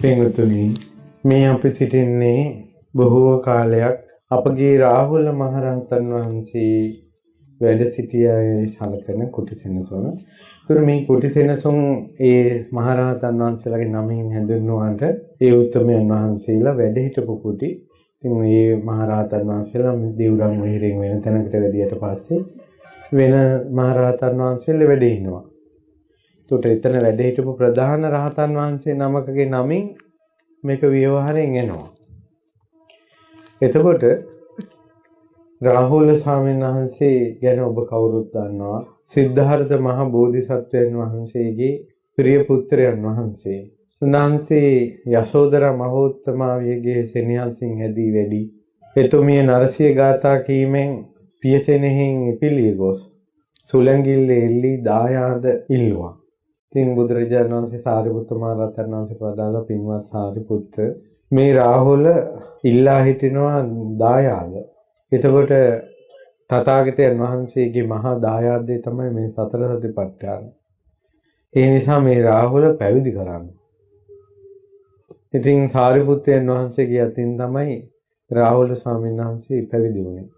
පින්වතුනි මේ අපි සිටින්නේ බොහෝ කාලයක් අපගේ රාහුල මහරහතන් වහන්සේ වැඩ සිටියායි සලකන කුටි සෙනසුන. ඒතර මේ කුටි සෙනසුන් ඒ මහරහතන් වහන්සේලාගේ නමින් හැඳින්වුවාට ඒ උත්තමයන් වහන්සේලා වැඩ හිටපු කුටි. ඉතින් මේ මහරහතන් වහන්සේලා දිවුරම් වෙහිරින් වෙන තැනකට වැඩියට පස්සේ වෙන මහරහතන් වහන්සේලා වැඩ ඉන්නවා. ඒකට එතන වැඩ හිටපු ප්‍රධාන රහතන් වහන්සේ නමකගේ නමින් මේක ව්‍යවහාරයෙන් එනවා. එතකොට රාහුල ස්වාමීන් වහන්සේ ගැන ඔබ කවුරුත් දන්නවා. සිද්ධාර්ථ මහ බෝධිසත්වයන් වහන්සේගේ ප්‍රිය පුත්‍රයන් වහන්සේ. උන්වහන්සේ යශෝදරා මහෝත්තමාවියගේ සෙනෙහසින් හැදී වැඩි. එතුමිය නරසිය ගාථා කීමෙන් පියසෙනෙහින් ඉපිලිය ගොස් සුලංගිල්ලේ එල්ලි දායාද ඉල්ලුවා. ඉතින් බුදුරජාණන් වහන්සේ සාරිපුත්ත මහ රහතන් වහන්සේ වදාළා පින්වත් සාරිපුත්ත මේ රාහුල ඉල්ලා හිටිනවා දායාද. එතකොට තථාගතයන් වහන්සේගේ මහා දායාදේ තමයි මේ සතර සතිපට්ඨාන. ඒ නිසා මේ රාහුල පැවිදි කරන්න. ඉතින් සාරිපුත්තයන් වහන්සේගේ අතින් තමයි රාහුල ස්වාමීන් වහන්සේ පැවිදි වුණේ.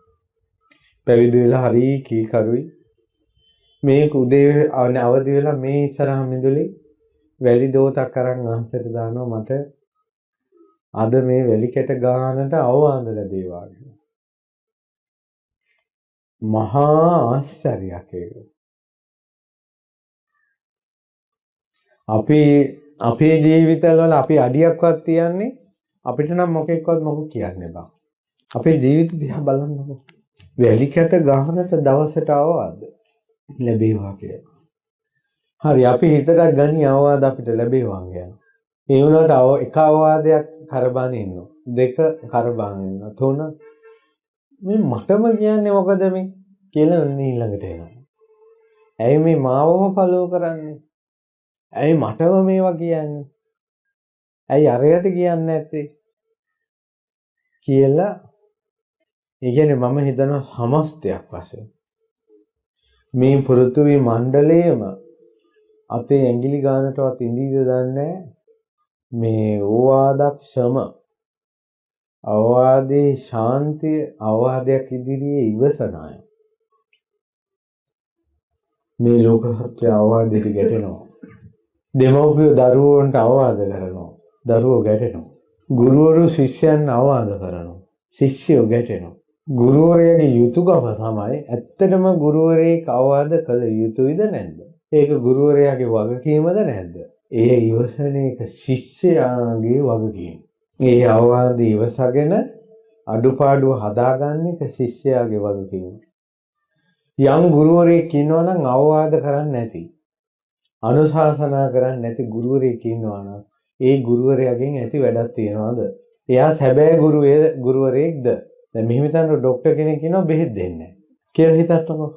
පැවිදි වෙලා හරි කීකරුයි. මේ උදේ අවදි වෙලා මේ ඉස්සරහ මිදුලේ වැලි දෝතක් අරන් අහසට දානවා මට අද මේ වැලි කැට ගානට අවවාද ලැබේවා කියලා. මහා ආශ්චර්යයක් ඒක. අපේ ජීවිතවල අපි අඩියක්වත් තියන්නේ අපිට නම් මොකෙක්වත් මොකක් කියන්නේ බෑ. අපේ ජීවිත දිහා බලන්නකො. වැලි කැට ගානට දවසට අවවාද ලැබේවා කියලා. හරි අපි හිතට ගනි අවවාද අපිට ලැබේවා කියලා. ඒ වුණාට එක අවවාදයක් කරබාන ඉන්නවා. දෙක කරබාන ඉන්නවා. තුන මේ මටම කියන්නේ මොකද මේ කියලා ඊළඟට එනවා. ඇයි මේ මාවම ෆලෝ කරන්නේ? ඇයි මටම මේවා කියන්නේ? ඇයි අරයට කියන්නේ නැත්තේ? කියලා ඒ කියන්නේ මම හිතනවා සමස්තයක් වශයෙන් මේ පෘථිවි මණ්ඩලයේම අතේ ඇඟිලි ගානටවත් ඉඳීද දන්නේ මේ ඕවාදක්ෂම අවවාදේ ශාන්තිය අවවාදයක් ඉදිරියේ ඉවසන අය මේ ලෝක සත්‍ය අවවාදයට ගැටෙනවා. දෙමව්පියෝ දරුවන්ට අවවාද කරනවා. දරුවෝ ගැටෙනවා. ගුරුවරු ශිෂ්‍යයන් අවවාද කරනවා. ශිෂ්‍යයෝ ගැටෙනවා. ගුරුවරයාගේ යුතුයකම තමයි ඇත්තටම ගුරුවරයෙක් අවවාද කළ යුතුයිද නැද්ද? ඒක ගුරුවරයාගේ වගකීමද නැද්ද? ඒ ඉවසන එක ශිෂ්‍යයාගේ වගකීම. ඒ අවවාද ඉවසගෙන අඩුපාඩු හදාගන්න එක ශිෂ්‍යයාගේ වගකීම. යම් ගුරුවරයෙක් ඉන්නවා නම් අවවාද කරන්නේ නැති, අනුශාසනා කරන්නේ නැති ගුරුවරයෙක් ඉන්නවා නම් ඒ ගුරුවරයාගෙන් ඇති වැඩක් තියනවාද? එයා සැබෑ ගුරුවරයෙක්ද? දැන් මෙහෙම හිතන්න ડોක්ටර් කෙනෙක් ඉන්නවා බෙහෙත් දෙන්නේ නැහැ කියලා හිතන්නකෝ.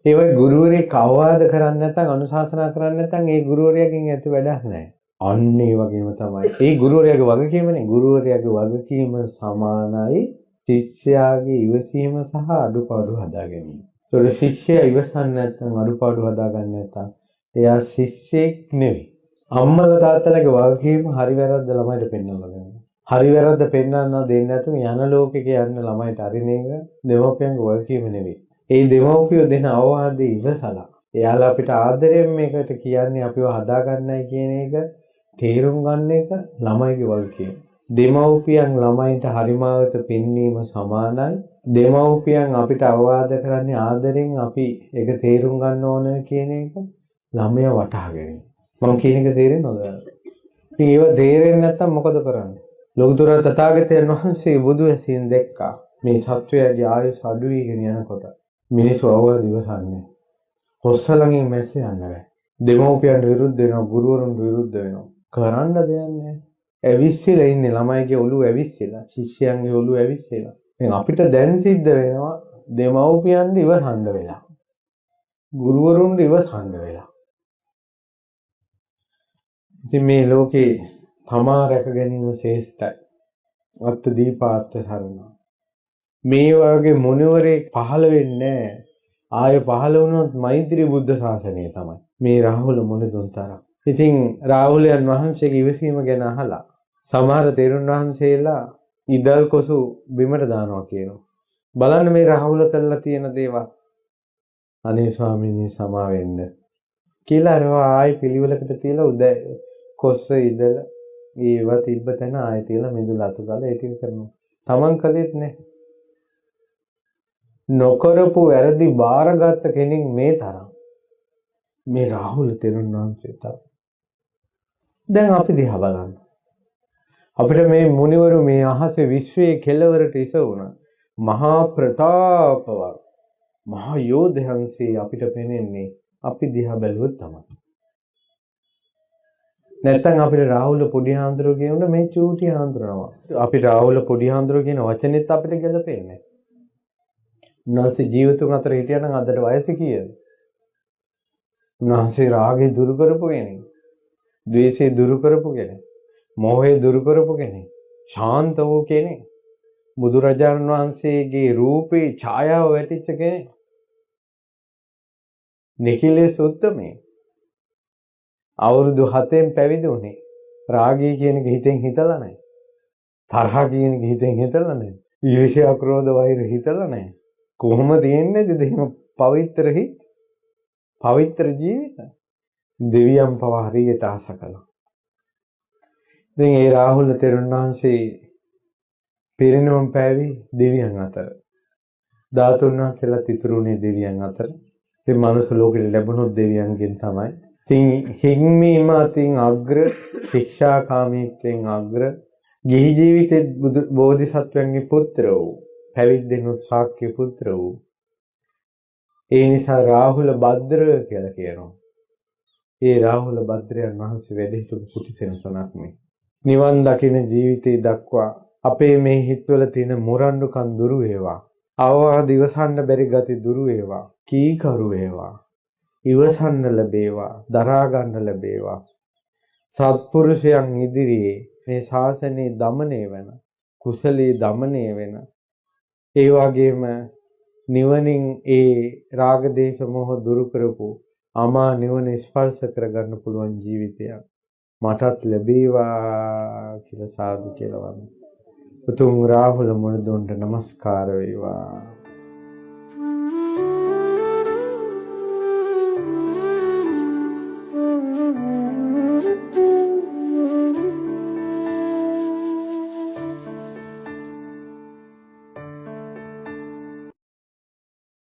ඒ වගේ ගුරුවරයෙක් අවවාද කරන්නේ නැත්නම් අනුශාසනා කරන්නේ නැත්නම් ඒ ගුරුවරයාගෙන් ඇති වැඩක් නැහැ. අන්න ඒ වගේම තමයි. ඒ ගුරුවරයාගේ වගකීමනේ. ගුරුවරයාගේ වගකීම සමානයි ශිෂ්‍යයාගේ ඉවසීම සහ අඩුපාඩු හදා ගැනීම. ඒතකොට ශිෂ්‍යයා ඉවසන්නේ නැත්නම් අඩුපාඩු හදාගන්නේ නැත්නම් එයා ශිෂ්‍යෙක් නෙවෙයි. අම්මලා තාත්තලාගේ වගකීම හරි වැරද්ද ළමයිට පෙන්වන්න දෙන්න. හරි වැරද්ද පෙන්වන්න දෙන්නේ නැතුව යන ලෝකෙක යන්න ළමයිට අරින එක දෙමව්පියන්ගේ වගකීම නෙවෙයි. ඒ දෙමව්පියෝ දෙන අවවාදේ ඉවසලා එයාලා අපිට ආදරයෙන් මේකට කියන්නේ අපිව හදාගන්නයි කියන එක තේරුම් ගන්න එක ළමයිගේ වගකීම. දෙමව්පියන් ළමයින්ට හරිමාවත පෙන්වීම සමානයි. දෙමව්පියන් අපිට අවවාද කරන්නේ ආදරෙන් අපි ඒක තේරුම් ගන්න ඕන කියන එක ළමයා වටහා ගැනීම. මම කියන එක තේරෙනවද? ඉතින් ඒව තේරෙන්නේ නැත්නම් මොකද කරන්නේ? ලෝකතර තථාගතයන් වහන්සේ බුදු ඇසින් දැක්කා මේ සත්වයාගේ ආයුෂ අඩු වෙගෙන යනකොට මිනිස්සු අවවාද ඉවසන්නේ. හොස්සලඟින් මැස්ස යන්න බෑ. දෙමව්පියන්ට විරුද්ධ වෙනවා, ගුරුවරුන්ට විරුද්ධ වෙනවා. කරන්න දෙයක් නැහැ. ඇවිස්සලා ඉන්නේ ළමයිගේ ඔළුව ඇවිස්සලා, ශිෂ්‍යයන්ගේ ඔළුව ඇවිස්සලා. දැන් අපිට දැන් සිද්ධ වෙනවා දෙමව්පියන්ට ඉවසන්න වෙලා. ගුරුවරුන්ට ඉවසන්න වෙලා. ඉතින් මේ ලෝකේ තමා රැක ගැනීම ශ්‍රේෂ්ඨයි. අත්ථ දීපාත්ථ සරණ. මේ වගේ මොනවරේ පහළ වෙන්නේ නැහැ. ආය පහළ වුණොත් මෛත්‍රී බුද්ධ ශාසනය තමයි. මේ රාහුල මොනිදුන් තරම්. ඉතින් රාහුලයන් වහන්සේගේ ඉවසීම ගැන අහලා සමහර තෙරුන් වහන්සේලා ඉදල් කොසු බිමට දානවා කියනවා. බලන්න මේ රාහුල කළා තියෙන දේවල්. අනේ ස්වාමීනි සමා වෙන්න කියලා අරවා ආයි පිළිවෙලකට තියලා උදේ කොස්ස ඉදල ඒවා තිබ්බ තැන ආයෙ තියලා මිදුල අතු ගාලා ඒ ටික කරනවා. Taman කළෙත් නෑ. නොකරපු වැරදි බාරගත්ත කෙනෙක් මේ තරම්. මේ රාහුල තෙරුන් වහන්සේ තරම්. දැන් අපි දිහා බලන්න. අපිට මේ මුනිවරු මේ අහසේ විශ්වයේ කෙළවරට ඉස වුණා. මහා ප්‍රතාපවත් මහා යෝධයන්සේ අපිට පෙනෙන්නේ අපි දිහා බැලුවොත් තමයි. නැත්තම් අපිට රාහුල පොඩි හාමුදුරුවෝ කියනවා මේ චූටි හාමුදුරුවෝ. අපිට රාහුල පොඩි හාමුදුරුවෝ කියන වචනේත් අපිට ගැලපෙන්නේ නැහැ. උන්වහන්සේ ජීවිතුන් අතර හිටියා නම් අදට වයස කීයද? උන්වහන්සේ රාගය දුරු කරපු කෙනෙක්. ද්වේෂය දුරු කරපු කෙනෙක්. මෝහය දුරු කරපු කෙනෙක්. ශාන්ත වූ කෙනෙක්. බුදුරජාණන් වහන්සේගේ රූපේ ඡායාව වැටිච්ච කෙනෙක්. නිකිලේ සුත්තමේ. අවුරුදු 7න් පැවිදි වුණේ. රාගය කියන එක හිතෙන් හිතලා නැහැ. තරහ කියන එක හිතෙන් හිතලා නැහැ. ඊර්ෂ්‍යා ක්‍රෝධ වෛර හිතලා නැහැ. කොහොම තියෙන්නේ දෙහිම පවිත්‍ර හිත පවිත්‍ර ජීවිත දෙවියන් පවා හරියට ආස කළා. ඉතින් ඒ රාහුල තෙරුන් වහන්සේ පිරිනමම් පෑවි දෙවියන් අතර. ධාතුන් වහන්සේලාත් ඉතුරුනේ දෙවියන් අතර. ඉතින් මනුස්ස ලෝකෙට ලැබුණොත් දෙවියන්ගෙන් තමයි. ඉතින් හික්මීම අතින් අග්‍ර ශික්ෂාකාමීත්වයෙන් අග්‍ර ගිහි ජීවිතේ බෝධිසත්වයන්ගේ පුත්‍ර වූ පැවිද්දෙනුත් ශාක්‍ය පුත්‍ර වූ ඒ නිසා රාහුල භද්‍ර කියලා කියනවා. ඒ රාහුල භද්‍රයන් වහන්සේ වැඩ හිටපු කුටි සෙනසුනක් මේ. නිවන් දකින ජීවිතේ දක්වා අපේ මේ හිතවල තියෙන මොරණ්ඩුකම් දුරු වේවා. අවවාද ඉවසන්න බැරි ගති දුරු වේවා. කීකරු වේවා. ඉවසන්න ලැබේවා. දරා ගන්න ලැබේවා. සත්පුරුෂයන් ඉදිරියේ මේ ශාසනයේ দমনය වෙන කුසලයේ দমনය වෙන ඒ වගේම නිවනින් ඒ රාග දේශ මොහ දුරු කරපු අමා නිවන ස්පර්ශ කරගන්න පුළුවන් ජීවිතයක් මටත් ලැබේවා කියලා සාදු කියලා වන්න. උතුම් රාහුල මුනිදුන්ට নমස්කාර වේවා.